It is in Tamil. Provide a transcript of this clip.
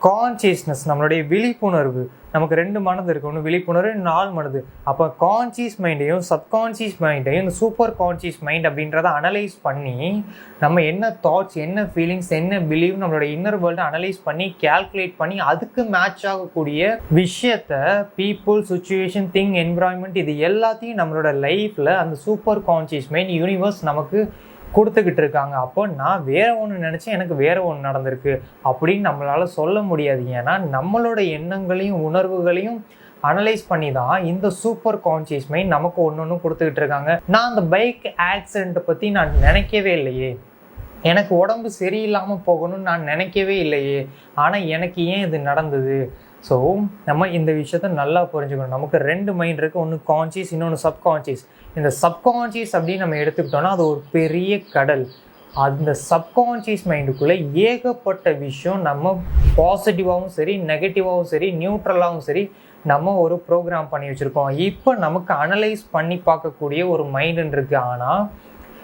கான்சியஸ்னஸ், நம்மளுடைய விழிப்புணர்வு. நமக்கு 2 மனது இருக்குது, ஒன்று விழிப்புணர்வு, 4 மனது. அப்போ கான்சியஸ் மைண்டையும் சப்கான்சியஸ் மைண்டையும் இந்த சூப்பர் கான்சியஸ் மைண்ட் அப்படின்றத அனலைஸ் பண்ணி நம்ம என்ன தாட்ஸ், என்ன ஃபீலிங்ஸ், என்ன பிலீவ், நம்மளோட இன்னர் வேர்ல்டை அனலைஸ் பண்ணி கேல்குலேட் பண்ணி அதுக்கு மேட்ச் ஆகக்கூடிய விஷயத்த, பீப்புள், சுச்சுவேஷன், திங், என்விரான்மெண்ட், இது எல்லாத்தையும் நம்மளோட லைஃப்பில் அந்த சூப்பர் கான்சியஸ் மைண்ட், யூனிவர்ஸ் நமக்கு கொடுத்துக்கிட்டு இருக்காங்க. அப்போ நான் வேற ஒன்று நினச்சேன், எனக்கு வேற ஒன்று நடந்திருக்கு அப்படின்னு நம்மளால சொல்ல முடியாது. ஏன்னா நம்மளோட எண்ணங்களையும் உணர்வுகளையும் அனலைஸ் பண்ணி தான் இந்த சூப்பர் கான்சியஸ் மைண்ட் நமக்கு ஒன்று கொடுத்துக்கிட்டு இருக்காங்க. நான் அந்த பைக் ஆக்சிடெண்ட்டை பற்றி நான் நினைக்கவே இல்லையே, எனக்கு உடம்பு சரியில்லாமல் போகணும்னு நான் நினைக்கவே இல்லையே, ஆனால் எனக்கு ஏன் இது நடந்தது? ஸோ நம்ம இந்த விஷயத்த நல்லா புரிஞ்சுக்கணும். நமக்கு 2 மைண்ட் இருக்குது, ஒன்று கான்சியஸ், இன்னொன்று சப்கான்சியஸ். இந்த சப்கான்சியஸ் அப்படின்னு நம்ம எடுத்துக்கிட்டோம்னா அது ஒரு பெரிய கடல். அந்த சப்கான்சியஸ் மைண்டுக்குள்ளே ஏகப்பட்ட விஷயம் நம்ம பாசிட்டிவாகவும் சரி, நெகட்டிவாகவும் சரி, நியூட்ரலாகவும் சரி நம்ம ஒரு ப்ரோக்ராம் பண்ணி வச்சுருக்கோம். இப்போ நமக்கு அனலைஸ் பண்ணி பார்க்கக்கூடிய ஒரு மைண்டுன்னு இருக்குது. ஆனால்